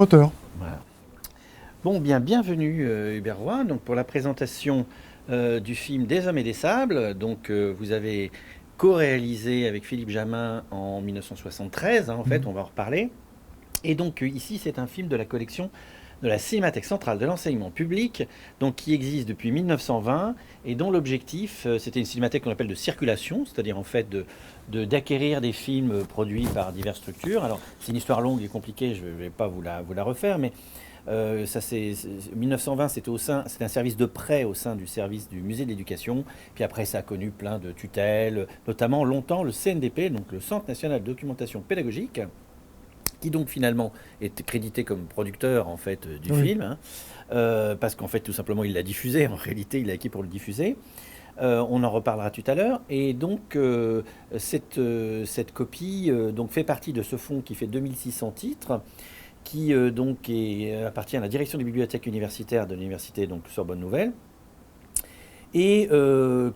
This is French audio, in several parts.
Moteur. Voilà. Bon, bien, bienvenue Hubert Roy, donc pour la présentation du film Des Hommes et des Sables. Donc vous avez co-réalisé avec Philippe Jamin en 1973, en fait, on va en reparler. Et donc ici, c'est un film de la collection de la Cinémathèque centrale de l'enseignement public, donc qui existe depuis 1920 et dont l'objectif, c'était une cinémathèque qu'on appelle de circulation, c'est-à-dire en fait d'acquérir des films produits par diverses structures. Alors c'est une histoire longue et compliquée, je ne vais pas vous la refaire, mais 1920, c'était un service de prêt au sein du service du musée de l'éducation. Puis après, ça a connu plein de tutelles, notamment longtemps le CNDP, donc le Centre national de documentation pédagogique, qui donc finalement est crédité comme producteur en fait du Oui. film, hein, parce qu'en fait tout simplement il l'a diffusé. En réalité, il l'a acquis pour le diffuser. On en reparlera tout à l'heure. Et donc cette copie donc fait partie de ce fonds qui fait 2600 titres qui appartient à la direction des bibliothèques universitaires de l'université donc Sorbonne Nouvelle et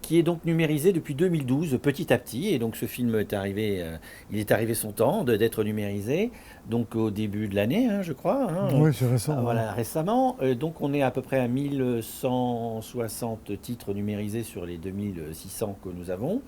qui est donc numérisé depuis 2012 petit à petit. Et donc ce film est arrivé, il est arrivé son temps d'être numérisé, donc au début de l'année, hein, je crois, hein, Oui, c'est récent. Ouais. voilà, récemment. Donc on est à peu près à 1160 titres numérisés sur les 2600 que nous avons.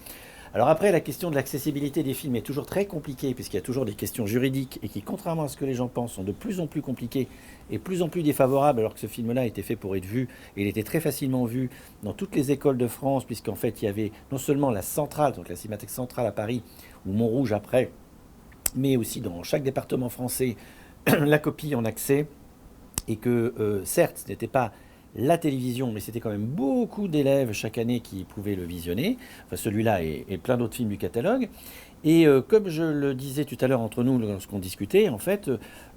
Alors après, la question de l'accessibilité des films est toujours très compliquée, puisqu'il y a toujours des questions juridiques, et qui, contrairement à ce que les gens pensent, sont de plus en plus compliquées et plus en plus défavorables, alors que ce film-là était fait pour être vu, et il était très facilement vu dans toutes les écoles de France, puisqu'en fait, il y avait non seulement la centrale, donc la Cinémathèque centrale à Paris, ou Montrouge après, mais aussi dans chaque département français, la copie en accès, et que certes, ce n'était pas la télévision, mais c'était quand même beaucoup d'élèves chaque année qui pouvaient le visionner, enfin celui-là et plein d'autres films du catalogue. Et comme je le disais tout à l'heure entre nous lorsqu'on discutait, en fait,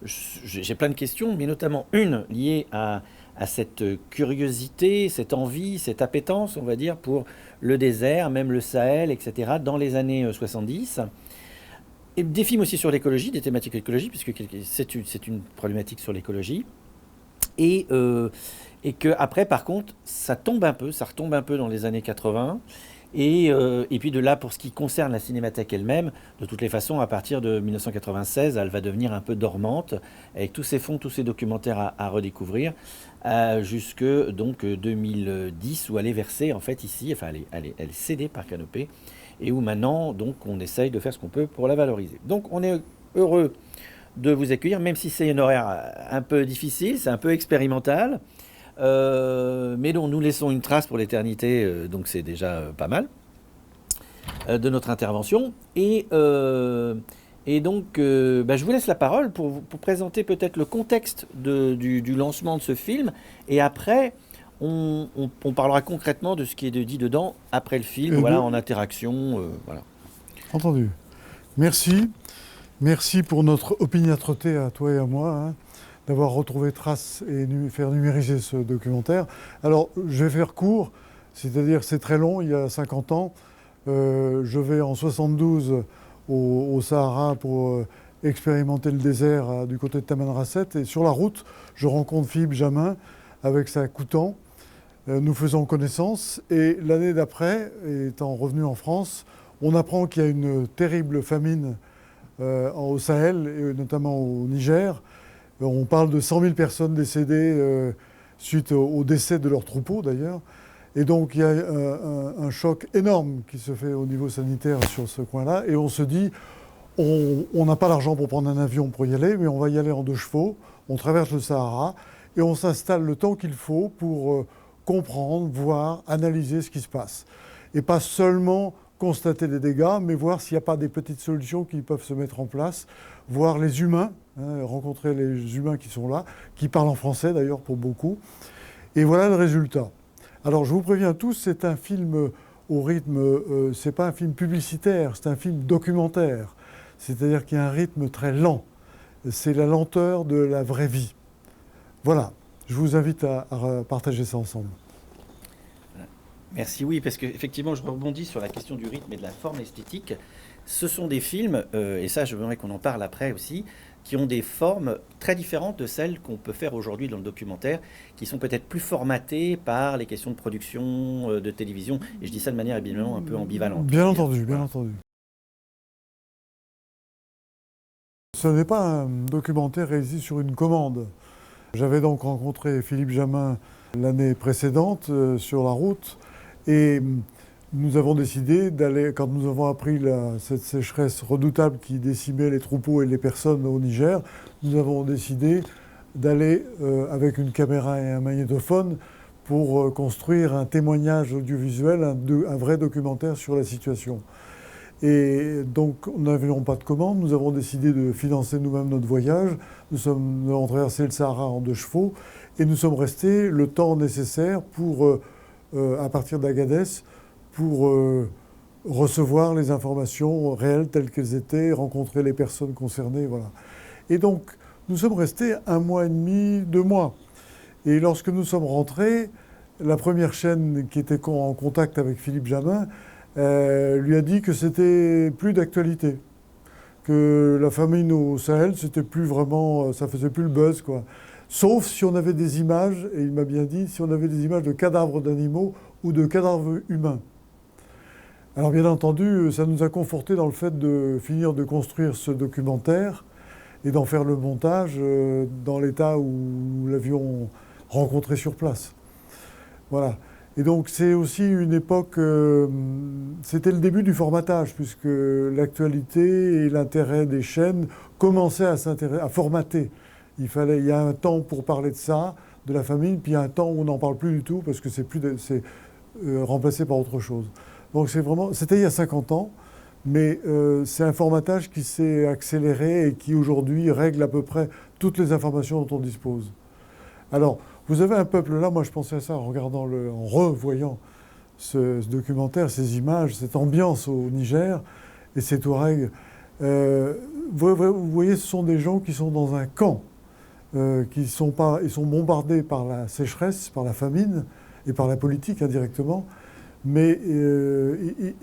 j'ai plein de questions, mais notamment une liée à cette curiosité, cette envie, cette appétence, on va dire, pour le désert, même le Sahel, etc., dans les années 70. Et des films aussi sur l'écologie, des thématiques écologiques, puisque c'est une problématique sur l'écologie. Et, euh, et que après, par contre, ça retombe un peu dans les années 80. Et puis de là, pour ce qui concerne la cinémathèque elle-même, de toutes les façons, à partir de 1996, elle va devenir un peu dormante, avec tous ces fonds, tous ces documentaires à redécouvrir, jusque donc 2010, où elle est versée en fait ici, enfin elle est cédée par Canopé, et où maintenant donc on essaye de faire ce qu'on peut pour la valoriser. Donc on est heureux de vous accueillir, même si c'est un horaire un peu difficile, c'est un peu expérimental. Mais dont nous laissons une trace pour l'éternité, donc c'est déjà pas mal de notre intervention. Et donc, bah, je vous laisse la parole pour présenter peut-être le contexte du lancement de ce film. Et après, on parlera concrètement de ce qui est dit dedans après le film, Et voilà, de... en interaction. Voilà. Entendu. Merci. Merci pour notre opiniâtreté à toi et à moi, hein, d'avoir retrouvé trace et faire numériser ce documentaire. Alors, je vais faire court, c'est-à-dire c'est très long, il y a 50 ans. Je vais en 72 au Sahara pour expérimenter le désert du côté de Tamanrasset. Et sur la route, je rencontre Philippe Jamin avec sa Coutan. Nous faisons connaissance et l'année d'après, étant revenu en France, on apprend qu'il y a une terrible famine au Sahel et notamment au Niger. On parle de 100 000 personnes décédées suite au décès de leurs troupeaux d'ailleurs. Et donc il y a un choc énorme qui se fait au niveau sanitaire sur ce coin-là. Et on se dit, on n'a pas l'argent pour prendre un avion pour y aller, mais on va y aller en 2 chevaux. On traverse le Sahara et on s'installe le temps qu'il faut pour comprendre, voir, analyser ce qui se passe. Et pas seulement constater des dégâts, mais voir s'il n'y a pas des petites solutions qui peuvent se mettre en place, voir les humains, hein, rencontrer les humains qui sont là, qui parlent en français d'ailleurs pour beaucoup. Et voilà le résultat. Alors je vous préviens tous, c'est un film au rythme, c'est pas un film publicitaire, c'est un film documentaire. C'est-à-dire qu'il y a un rythme très lent. C'est la lenteur de la vraie vie. Voilà, je vous invite à partager ça ensemble. Merci, oui, parce qu'effectivement, je rebondis sur la question du rythme et de la forme esthétique. Ce sont des films, et ça, je voudrais qu'on en parle après aussi, qui ont des formes très différentes de celles qu'on peut faire aujourd'hui dans le documentaire, qui sont peut-être plus formatées par les questions de production, de télévision. Et je dis ça de manière évidemment un peu ambivalente, je Bien veux dire. entendu, bien Voilà. entendu. Ce n'est pas un documentaire réalisé sur une commande. J'avais donc rencontré Philippe Jamin l'année précédente sur la route et nous avons décidé d'aller, quand nous avons appris cette sécheresse redoutable qui décimait les troupeaux et les personnes au Niger, nous avons décidé d'aller avec une caméra et un magnétophone pour construire un témoignage audiovisuel, un vrai documentaire sur la situation. Et donc, nous n'avions pas de commande, nous avons décidé de financer nous-mêmes notre voyage. Nous avons traversé le Sahara en 2 chevaux et nous sommes restés le temps nécessaire pour, à partir d'Agadez, pour recevoir les informations réelles telles qu'elles étaient, rencontrer les personnes concernées, voilà. Et donc, nous sommes restés 1 mois et demi, 2 mois. Et lorsque nous sommes rentrés, la première chaîne qui était en contact avec Philippe Jamin lui a dit que c'était plus d'actualité, que la famine au Sahel, c'était plus vraiment, ça faisait plus le buzz, quoi. Sauf si on avait des images, et il m'a bien dit, si on avait des images de cadavres d'animaux ou de cadavres humains. Alors bien entendu, ça nous a confortés dans le fait de finir de construire ce documentaire et d'en faire le montage dans l'état où nous l'avions rencontré sur place. Voilà. Et donc c'est aussi une époque, c'était le début du formatage, puisque l'actualité et l'intérêt des chaînes commençaient à formater. Il y a un temps pour parler de ça, de la famine, puis il y a un temps où on n'en parle plus du tout, parce que c'est remplacé par autre chose. Donc c'était il y a 50 ans, mais c'est un formatage qui s'est accéléré et qui aujourd'hui règle à peu près toutes les informations dont on dispose. Alors, vous avez un peuple là, moi je pensais à ça en revoyant ce documentaire, ces images, cette ambiance au Niger et ces Touaregs. Vous voyez, ce sont des gens qui sont dans un camp, ils sont bombardés par la sécheresse, par la famine et par la politique indirectement, mais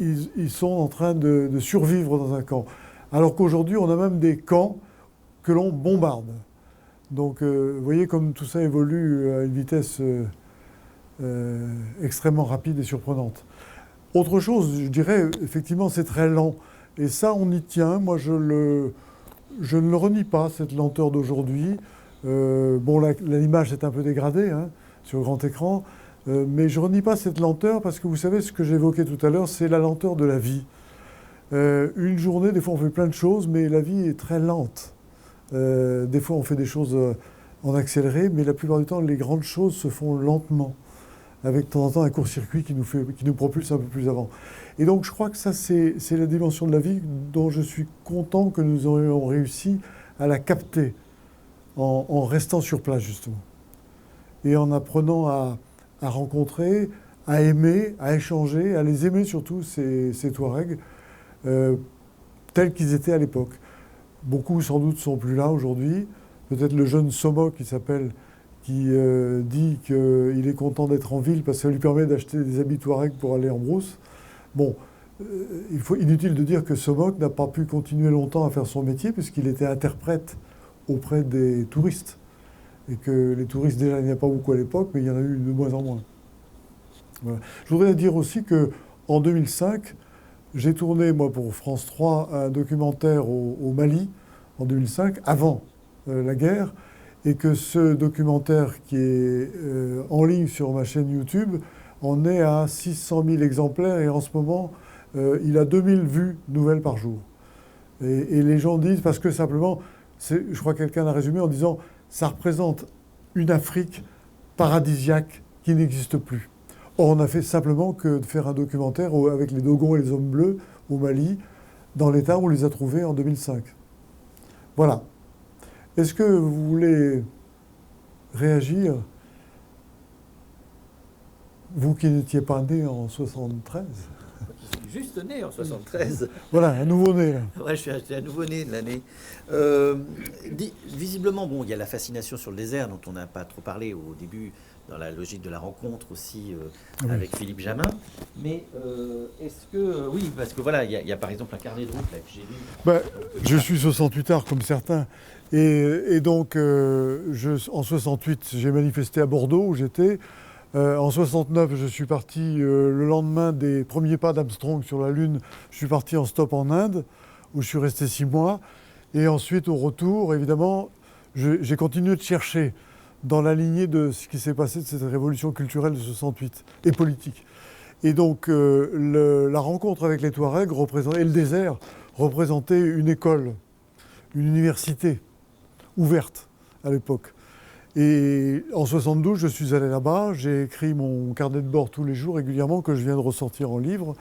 ils sont en train de survivre dans un camp. Alors qu'aujourd'hui, on a même des camps que l'on bombarde. Donc, vous voyez comme tout ça évolue à une vitesse extrêmement rapide et surprenante. Autre chose, je dirais, effectivement, c'est très lent. Et ça, on y tient. Moi, je ne le renie pas, cette lenteur d'aujourd'hui. L'image est un peu dégradée sur le grand écran. Mais je ne renie pas cette lenteur parce que vous savez, ce que j'évoquais tout à l'heure, c'est la lenteur de la vie. Une journée, des fois, on fait plein de choses, mais la vie est très lente. Des fois, on fait des choses en accéléré, mais la plupart du temps, les grandes choses se font lentement, avec de temps en temps un court-circuit qui nous propulse un peu plus avant. Et donc, je crois que ça, c'est la dimension de la vie dont je suis content que nous ayons réussi à la capter en restant sur place, justement. Et en apprenant à rencontrer, à aimer, à échanger, à les aimer surtout, ces Touaregs, tels qu'ils étaient à l'époque. Beaucoup, sans doute, sont plus là aujourd'hui. Peut-être le jeune Somok, qui dit qu'il est content d'être en ville parce que ça lui permet d'acheter des habits Touareg pour aller en brousse. Bon, inutile de dire que Somok n'a pas pu continuer longtemps à faire son métier puisqu'il était interprète auprès des touristes. Et que les touristes, déjà, il n'y en a pas beaucoup à l'époque, mais il y en a eu de moins en moins. Voilà. Je voudrais dire aussi qu'en 2005, j'ai tourné, moi, pour France 3, un documentaire au Mali, en 2005, avant la guerre, et que ce documentaire qui est en ligne sur ma chaîne YouTube en est à 600 000 exemplaires, et en ce moment, il a 2000 vues nouvelles par jour. Et les gens disent, parce que simplement, je crois que quelqu'un l'a résumé en disant, ça représente une Afrique paradisiaque qui n'existe plus. Or, on a fait simplement que de faire un documentaire avec les Dogons et les Hommes Bleus au Mali, dans l'état où on les a trouvés en 2005. Voilà. Est-ce que vous voulez réagir, vous qui n'étiez pas né en 73 ? Je suis juste né en 73. Voilà, un nouveau-né. Ouais, je suis un nouveau-né de l'année. Visiblement, bon, il y a la fascination sur le désert dont on n'a pas trop parlé au début, dans la logique de la rencontre aussi avec Philippe Jamin. Mais est-ce que... oui, parce que voilà, il y a par exemple un carnet de route là, que j'ai lu. Je suis 68ard comme certains. Et donc, en 68, j'ai manifesté à Bordeaux où j'étais. En 69, je suis parti le lendemain des premiers pas d'Armstrong sur la Lune. Je suis parti en stop en Inde, où je suis resté 6 mois. Et ensuite, au retour, évidemment, j'ai continué de chercher dans la lignée de ce qui s'est passé de cette révolution culturelle de 68 et politique. Et donc, la rencontre avec les Touaregs et le désert représentait une école, une université ouverte à l'époque. Et en 72, je suis allé là-bas, j'ai écrit mon carnet de bord tous les jours régulièrement que je viens de ressortir en livre.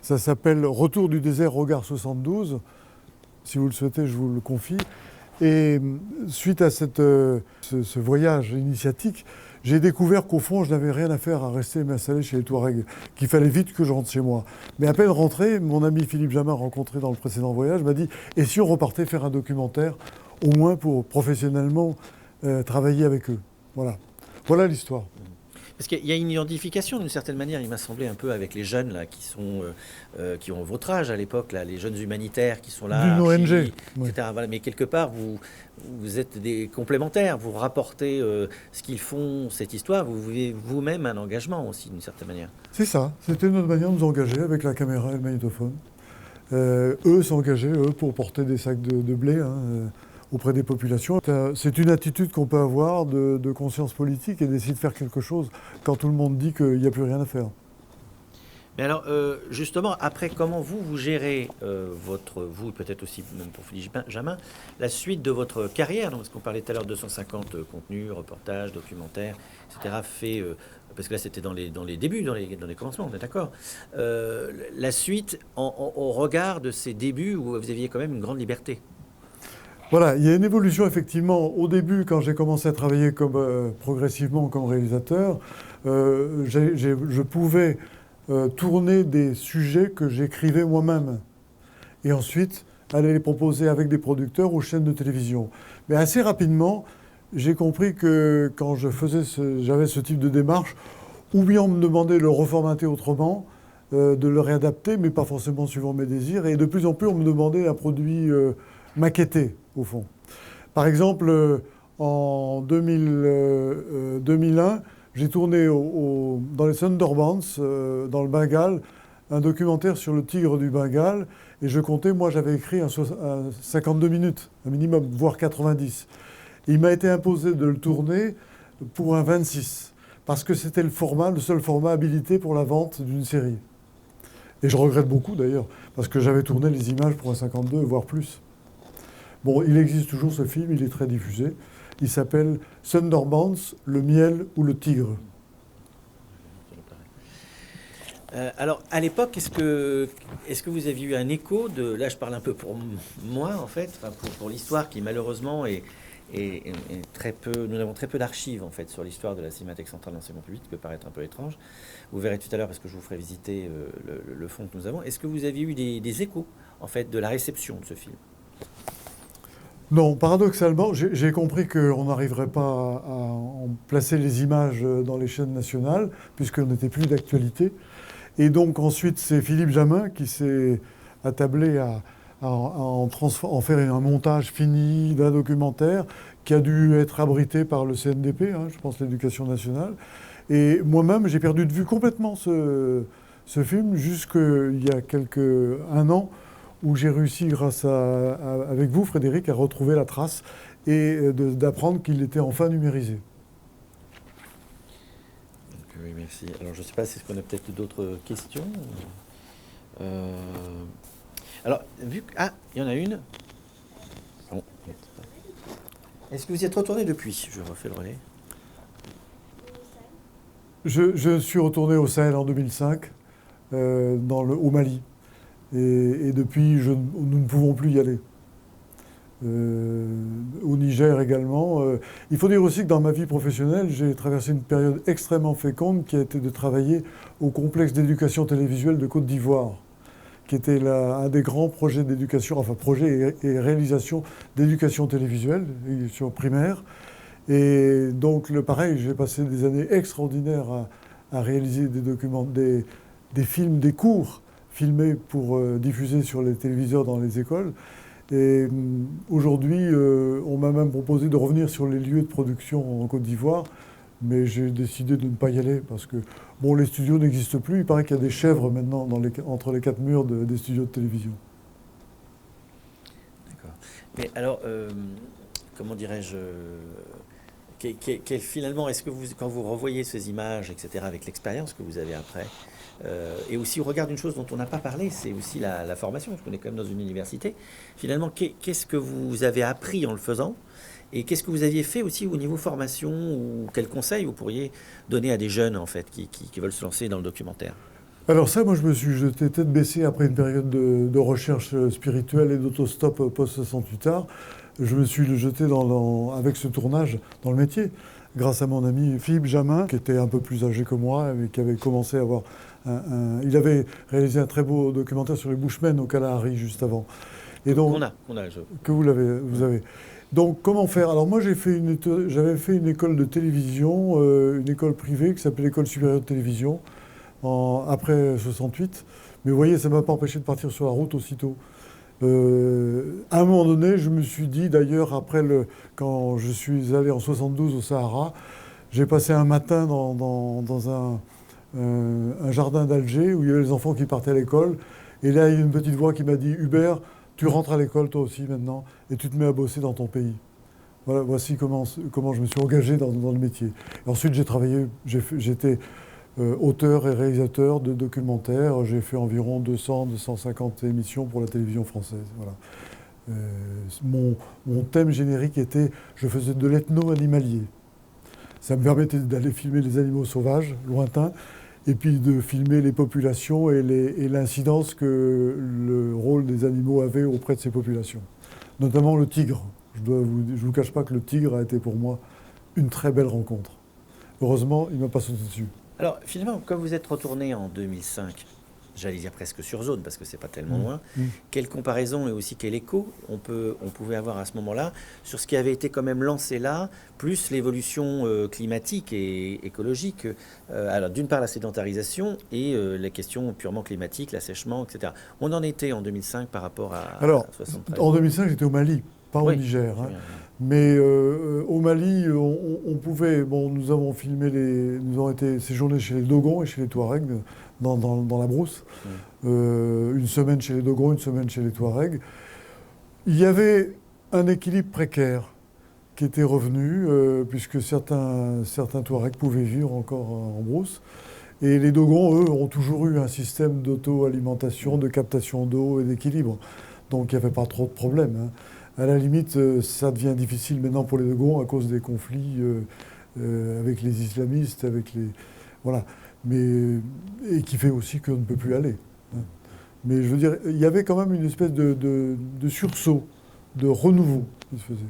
Ça s'appelle Retour du désert, regard 72. Si vous le souhaitez, je vous le confie. Et suite à ce voyage initiatique, j'ai découvert qu'au fond, je n'avais rien à faire à rester m'installer chez les Touaregs, qu'il fallait vite que je rentre chez moi. Mais à peine rentré, mon ami Philippe Jamin, rencontré dans le précédent voyage, m'a dit « Et si on repartait faire un documentaire, au moins pour professionnellement travailler avec eux ?» Voilà. Voilà l'histoire. Parce qu'il y a une identification d'une certaine manière, il m'a semblé un peu avec les jeunes là, qui ont votre âge à l'époque, là, les jeunes humanitaires qui sont là, d'une ONG, etc. oui. Voilà. Mais quelque part, vous êtes des complémentaires, vous rapportez ce qu'ils font, cette histoire, vous vivez vous-même un engagement aussi d'une certaine manière. C'est ça, c'était notre manière de nous engager avec la caméra et le magnétophone. Eux s'engageaient, pour porter des sacs de blé auprès des populations. C'est une attitude qu'on peut avoir de conscience politique et d'essayer de faire quelque chose quand tout le monde dit qu'il n'y a plus rien à faire. Mais alors, justement, après, comment vous gérez vous, peut-être aussi même pour Philippe Jamin, la suite de votre carrière, donc, parce qu'on parlait tout à l'heure de 250 contenus, reportages, documentaires, etc., fait, parce que là c'était dans les débuts, dans les commencements, on est d'accord. La suite, au regard de ces débuts où vous aviez quand même une grande liberté. Voilà, il y a une évolution effectivement. Au début, quand j'ai commencé à travailler progressivement comme réalisateur, je pouvais tourner des sujets que j'écrivais moi-même. Et ensuite, aller les proposer avec des producteurs aux chaînes de télévision. Mais assez rapidement, j'ai compris que quand j'avais ce type de démarche, ou bien on me demandait de le reformater autrement, de le réadapter, mais pas forcément suivant mes désirs. Et de plus en plus, on me demandait un produit maquetté, au fond. Par exemple, en 2001, j'ai tourné dans les Sundarbans, dans le Bengale, un documentaire sur le tigre du Bengale. Et je comptais, moi j'avais écrit un 52 minutes, un minimum, voire 90. Et il m'a été imposé de le tourner pour un 26, parce que c'était le seul format habilité pour la vente d'une série. Et je regrette beaucoup d'ailleurs, parce que j'avais tourné les images pour un 52, voire plus. Bon, il existe toujours ce film, il est très diffusé. Il s'appelle Sundarbans, le miel ou le tigre. Alors, à l'époque, est-ce que vous aviez eu un écho de... Là, je parle un peu pour moi, en fait, enfin, pour l'histoire qui, malheureusement, est très peu... Nous avons très peu d'archives, en fait, sur l'histoire de la Cinémathèque centrale d'enseignement public, qui peut paraître un peu étrange. Vous verrez tout à l'heure, parce que je vous ferai visiter le fonds que nous avons. Est-ce que vous aviez eu des échos, en fait, de la réception de ce film ? Non, paradoxalement, j'ai compris qu'on n'arriverait pas à en placer les images dans les chaînes nationales, puisqu'on n'était plus d'actualité. Et donc ensuite, c'est Philippe Jamin qui s'est attablé à en faire un montage fini d'un documentaire qui a dû être abrité par le CNDP, je pense l'Éducation nationale. Et moi-même, j'ai perdu de vue complètement ce film jusqu'il y a un an, où j'ai réussi, avec vous, Frédéric, à retrouver la trace et d'apprendre qu'il était enfin numérisé. Oui, merci. Alors, je ne sais pas, est-ce qu'on a peut-être d'autres questions Alors, vu que... Ah, il y en a une. Bon. Est-ce que vous y êtes retourné depuis ? Je refais le relais. Je suis retourné au Sahel en 2005, au Mali. Et depuis, nous ne pouvons plus y aller. Au Niger également. Il faut dire aussi que dans ma vie professionnelle, j'ai traversé une période extrêmement féconde qui a été de travailler au complexe d'éducation télévisuelle de Côte d'Ivoire, qui était un des grands projets d'éducation, enfin projets et réalisation d'éducation télévisuelle, éducation primaire. Et donc, pareil, j'ai passé des années extraordinaires à réaliser des films, des cours filmés pour diffuser sur les téléviseurs dans les écoles. Et aujourd'hui, on m'a même proposé de revenir sur les lieux de production en Côte d'Ivoire, mais j'ai décidé de ne pas y aller parce que les studios n'existent plus. Il paraît qu'il y a des chèvres maintenant entre les quatre murs des studios de télévision. D'accord. Mais alors, comment dirais-je, finalement, est-ce que vous, quand vous revoyez ces images, etc., avec l'expérience que vous avez après, et aussi au regard d'une chose dont on n'a pas parlé, c'est aussi la formation, parce qu'on est quand même dans une université, finalement, qu'est-ce que vous avez appris en le faisant? Et qu'est-ce que vous aviez fait aussi au niveau formation, ou quels conseils vous pourriez donner à des jeunes, en fait, qui veulent se lancer dans le documentaire? Alors ça, moi, je me suis jeté tête baissée après une période de recherche spirituelle et d'autostop post-68 art. Je me suis jeté avec ce tournage dans le métier, grâce à mon ami Philippe Jamin, qui était un peu plus âgé que moi, et qui avait commencé à avoir il avait réalisé un très beau documentaire sur les Bushmen au Kalahari juste avant. Et donc, que vous avez. Donc, comment faire? Alors, moi, j'avais fait une école de télévision, une école privée qui s'appelait l'École supérieure de télévision, après 68. Mais vous voyez, ça ne m'a pas empêché de partir sur la route aussitôt. À un moment donné, je me suis dit, d'ailleurs, quand je suis allé en 72 au Sahara, j'ai passé un matin dans un jardin d'Alger où il y avait les enfants qui partaient à l'école. Et là, il y a une petite voix qui m'a dit, Hubert, tu rentres à l'école toi aussi maintenant et tu te mets à bosser dans ton pays. Voilà, voici comment je me suis engagé dans le métier. Et ensuite, j'ai travaillé, j'étais auteur et réalisateur de documentaires. J'ai fait environ 200-250 émissions pour la télévision française. Voilà. Mon thème générique était, je faisais de l'ethno-animalier. Ça me permettait d'aller filmer les animaux sauvages, lointains, et puis de filmer les populations et l'incidence que le rôle des animaux avait auprès de ces populations. Notamment le tigre. Je ne vous cache pas que le tigre a été pour moi une très belle rencontre. Heureusement, il ne m'a pas sauté dessus. Alors, finalement, quand vous êtes retourné en 2005, j'allais dire presque sur zone, parce que c'est pas tellement loin, quelle comparaison et aussi quel écho on pouvait avoir à ce moment-là sur ce qui avait été quand même lancé là, plus l'évolution climatique et écologique. Alors, d'une part, la sédentarisation et les questions purement climatiques, l'assèchement, etc. On en était en 2005 par rapport à 73. En 2005, j'étais au Mali, pas au Niger. Hein. Mais au Mali, on pouvait. Bon, nous avons filmé nous avons été séjourner chez les Dogons et chez les Touaregs dans la brousse. Une semaine chez les Dogons, une semaine chez les Touaregs. Il y avait un équilibre précaire qui était revenu, puisque certains Touaregs pouvaient vivre encore en brousse. Et les Dogons, eux, ont toujours eu un système d'auto-alimentation, de captation d'eau et d'équilibre. Donc il n'y avait pas trop de problèmes. Hein. À la limite, ça devient difficile maintenant pour les Dogons à cause des conflits avec les islamistes, voilà. Et qui fait aussi qu'on ne peut plus aller. Hein. Mais je veux dire, il y avait quand même une espèce de sursaut, de renouveau qui se faisait.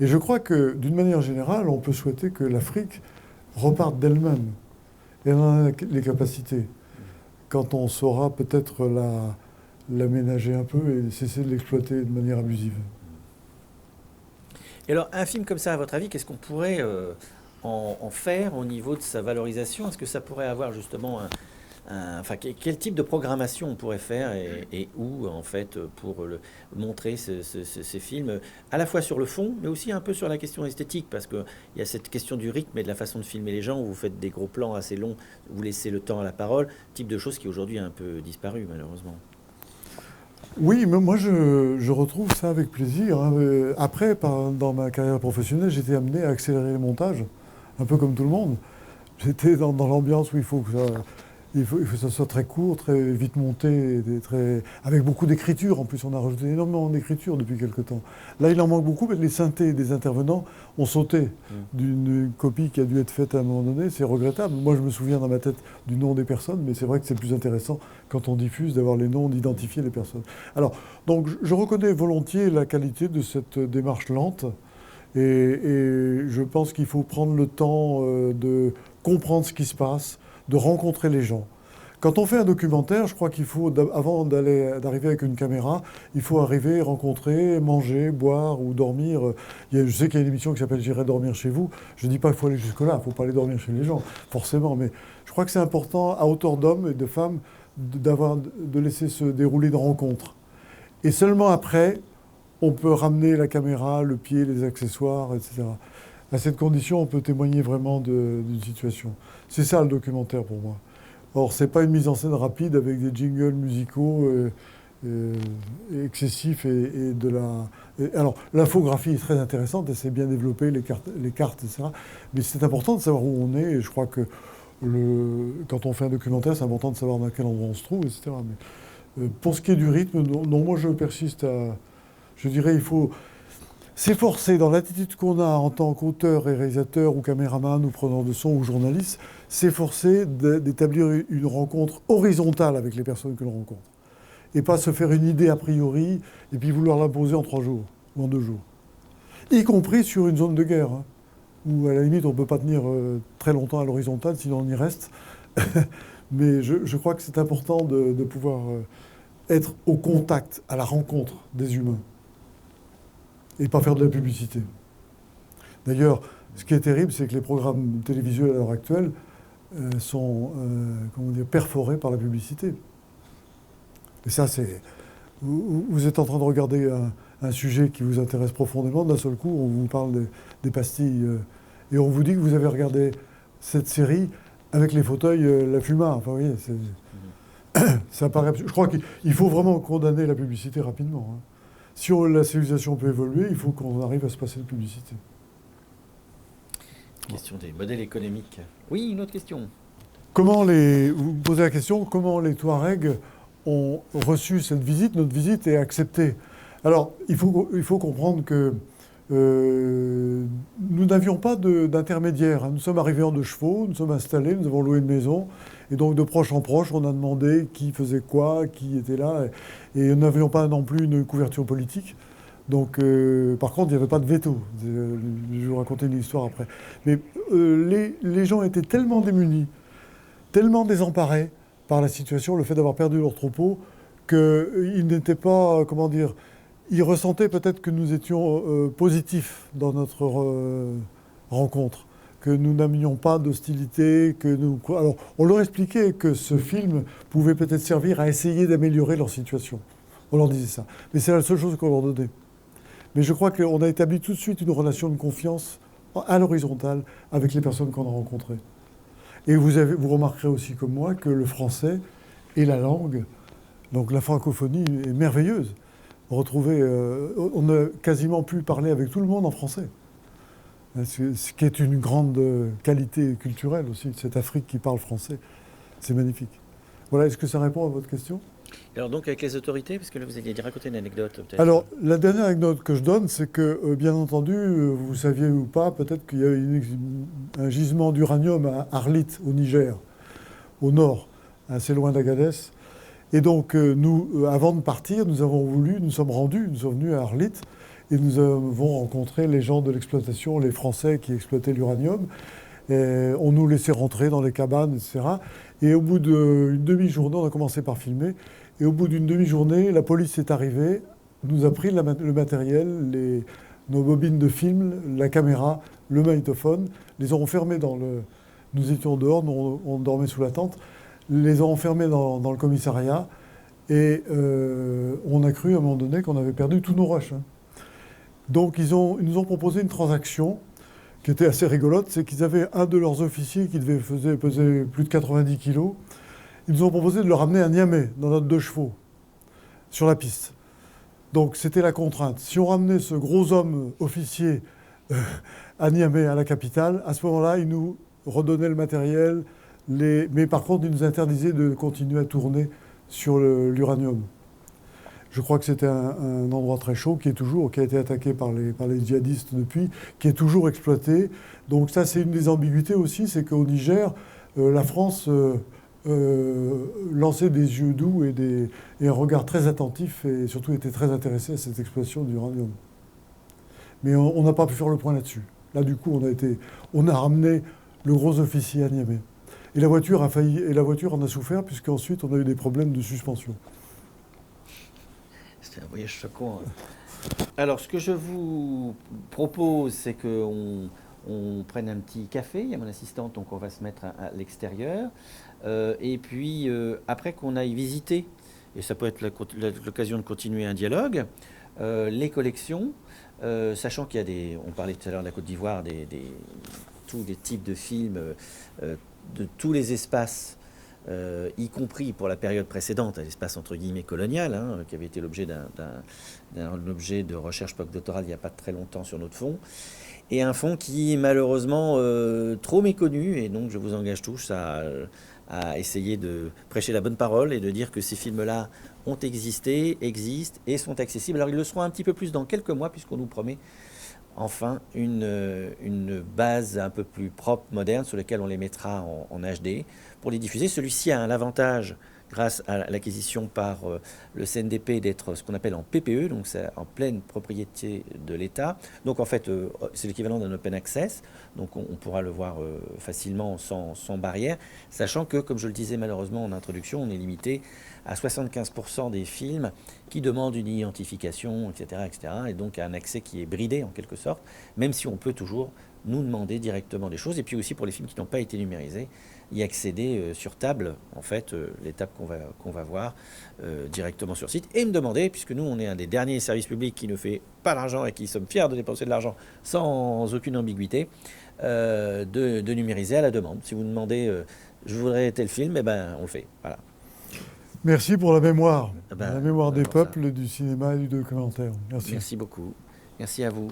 Et je crois que, d'une manière générale, on peut souhaiter que l'Afrique reparte d'elle-même. Elle en a les capacités. Quand on saura peut-être l'aménager un peu et cesser de l'exploiter de manière abusive. Et alors, un film comme ça, à votre avis, qu'est-ce qu'on pourrait en faire au niveau de sa valorisation? Est-ce que ça pourrait avoir justement quel type de programmation on pourrait faire et où, en fait, pour montrer ces films, à la fois sur le fond, mais aussi un peu sur la question esthétique, parce qu'il y a cette question du rythme et de la façon de filmer les gens, où vous faites des gros plans assez longs, vous laissez le temps à la parole, type de choses qui aujourd'hui a un peu disparu, malheureusement. Oui, mais moi je retrouve ça avec plaisir. Hein. Après, dans ma carrière professionnelle, j'étais amené à accélérer les montages, un peu comme tout le monde. J'étais dans l'ambiance où il faut que ça soit très court, très vite monté, avec beaucoup d'écriture. En plus, on a rajouté énormément d'écriture depuis quelque temps. Là, il en manque beaucoup, mais les synthés des intervenants ont sauté d'une copie qui a dû être faite à un moment donné. C'est regrettable. Moi, je me souviens dans ma tête du nom des personnes, mais c'est vrai que c'est plus intéressant quand on diffuse d'avoir les noms, d'identifier les personnes. Alors, donc, je reconnais volontiers la qualité de cette démarche lente. Et je pense qu'il faut prendre le temps de comprendre ce qui se passe, de rencontrer les gens. Quand on fait un documentaire, je crois qu'il faut, avant d'arriver avec une caméra, il faut arriver, rencontrer, manger, boire ou dormir. Je sais qu'il y a une émission qui s'appelle « J'irai dormir chez vous ». Je ne dis pas qu'il faut aller jusque-là, il ne faut pas aller dormir chez les gens, forcément. Mais je crois que c'est important, à hauteur d'hommes et de femmes, de laisser se dérouler une rencontre. Et seulement après, on peut ramener la caméra, le pied, les accessoires, etc. À cette condition, on peut témoigner vraiment d'une situation. C'est ça le documentaire pour moi. Or, ce n'est pas une mise en scène rapide avec des jingles musicaux euh, excessif alors, l'infographie est très intéressante et c'est bien développé, les cartes, etc. Mais c'est important de savoir où on est et je crois que quand on fait un documentaire, c'est important de savoir dans quel endroit on se trouve, etc. Mais, pour ce qui est du rythme, non, moi je persiste à... Je dirais il faut s'efforcer dans l'attitude qu'on a en tant qu'auteur et réalisateur ou caméraman ou preneur de son ou journaliste, s'efforcer d'établir une rencontre horizontale avec les personnes que l'on rencontre. Et pas se faire une idée a priori et puis vouloir l'imposer en 3 jours ou en 2 jours. Y compris sur une zone de guerre, hein, où à la limite on ne peut pas tenir très longtemps à l'horizontale, sinon on y reste. Mais je crois que c'est important de pouvoir être au contact, à la rencontre des humains. Et pas faire de la publicité. D'ailleurs, ce qui est terrible, c'est que les programmes télévisuels à l'heure actuelle sont perforés par la publicité. Et ça, c'est... Vous êtes en train de regarder un sujet qui vous intéresse profondément, d'un seul coup, on vous parle des pastilles, et on vous dit que vous avez regardé cette série avec les fauteuils, la Fuma. Enfin, vous voyez, ça paraît... Je crois qu'il faut vraiment condamner la publicité rapidement, hein. Si la civilisation peut évoluer, il faut qu'on arrive à se passer de publicité. Question des modèles économiques. Oui, une autre question. Vous me posez la question, comment les Touaregs ont reçu cette visite, notre visite, et accepté? Alors, il faut comprendre que nous n'avions pas d'intermédiaire, hein. Nous sommes arrivés en 2 chevaux, nous sommes installés, nous avons loué une maison. Et donc, de proche en proche, on a demandé qui faisait quoi, qui était là. Et nous n'avions pas non plus une couverture politique. Donc, par contre, il n'y avait pas de veto. Je vais vous raconter une histoire après. Mais les gens étaient tellement démunis, tellement désemparés par la situation, le fait d'avoir perdu leur troupeau, qu'ils n'étaient pas, comment dire, ils ressentaient peut-être que nous étions positifs dans notre rencontre, que nous n'amenions pas d'hostilité, Alors, on leur expliquait que ce film pouvait peut-être servir à essayer d'améliorer leur situation. On leur disait ça. Mais c'est la seule chose qu'on leur donnait. Mais je crois qu'on a établi tout de suite une relation de confiance à l'horizontale avec les personnes qu'on a rencontrées. Et vous remarquerez aussi comme moi que le français est la langue, donc la francophonie est merveilleuse. On a quasiment pu parler avec tout le monde en français. Ce qui est une grande qualité culturelle aussi, cette Afrique qui parle français. C'est magnifique. Voilà, est-ce que ça répond à votre question? Alors donc avec les autorités, parce que là vous alliez raconter une anecdote peut-être. Alors, la dernière anecdote que je donne, c'est que, bien entendu, vous saviez ou pas, peut-être qu'il y a un gisement d'uranium à Arlit, au Niger, au nord, assez loin d'Agadez. Et donc, nous, avant de partir, nous sommes venus à Arlit, et nous avons rencontré les gens de l'exploitation, les Français qui exploitaient l'uranium. On nous laissait rentrer dans les cabanes, etc. Et au bout d'une demi-journée, on a commencé par filmer. Et au bout d'une demi-journée, la police est arrivée, nous a pris le matériel, nos bobines de film, la caméra, le magnétophone, les ont enfermés Nous étions dehors, on dormait sous la tente, les ont enfermés dans le commissariat. Et on a cru à un moment donné qu'on avait perdu tous nos rushs, hein. Donc ils nous ont proposé une transaction qui était assez rigolote, c'est qu'ils avaient un de leurs officiers qui pesait plus de 90 kilos. Ils nous ont proposé de le ramener à Niamey, dans notre 2 chevaux, sur la piste. Donc c'était la contrainte. Si on ramenait ce gros homme officier à Niamey, à la capitale, à ce moment-là, ils nous redonnaient le matériel, mais par contre, ils nous interdisaient de continuer à tourner sur l'uranium. Je crois que c'était un endroit très chaud qui a été attaqué par les djihadistes depuis, qui est toujours exploité. Donc ça, c'est une des ambiguïtés aussi, c'est qu'au Niger, la France lançait des yeux doux et un regard très attentif et surtout était très intéressé à cette exploitation de l'uranium. Mais on n'a pas pu faire le point là-dessus. Là, du coup, on a ramené le gros officier à Niamey. Et la voiture en a souffert puisqu'ensuite, on a eu des problèmes de suspension. C'était un voyage choquant. Alors, ce que je vous propose, c'est qu'on prenne un petit café. Il y a mon assistante, donc on va se mettre à l'extérieur. Et puis, après qu'on aille visiter, et ça peut être l'occasion de continuer un dialogue, les collections, sachant qu'il y a on parlait tout à l'heure de la Côte d'Ivoire, tous les types de films, de tous les espaces y compris pour la période précédente, à l'espace entre guillemets colonial, hein, qui avait été l'objet d'un objet de recherche postdoctorale il n'y a pas très longtemps sur notre fonds, et un fonds qui est malheureusement trop méconnu, et donc je vous engage tous à essayer de prêcher la bonne parole et de dire que ces films-là ont existé, existent et sont accessibles. Alors ils le seront un petit peu plus dans quelques mois, puisqu'on nous promet enfin une base un peu plus propre, moderne, sur laquelle on les mettra en HD pour les diffuser. Celui-ci a l'avantage, grâce à l'acquisition par le CNDP, d'être ce qu'on appelle en PPE, donc c'est en pleine propriété de l'État. Donc en fait, c'est l'équivalent d'un open access, donc on pourra le voir facilement sans barrière, sachant que, comme je le disais malheureusement en introduction, on est limité à 75% des films qui demandent une identification, etc., etc., et donc un accès qui est bridé en quelque sorte, même si on peut toujours nous demander directement des choses. Et puis aussi pour les films qui n'ont pas été numérisés, y accéder sur table, en fait, l'étape qu'on va voir directement sur site, et me demander, puisque nous on est un des derniers services publics qui ne fait pas d'argent et qui sommes fiers de dépenser de l'argent sans aucune ambiguïté, de numériser à la demande. Si vous demandez je voudrais tel film, eh ben on le fait. Voilà. Merci pour la mémoire La mémoire des pour ça. peuples, du cinéma et du documentaire. Merci. Merci beaucoup. Merci à vous.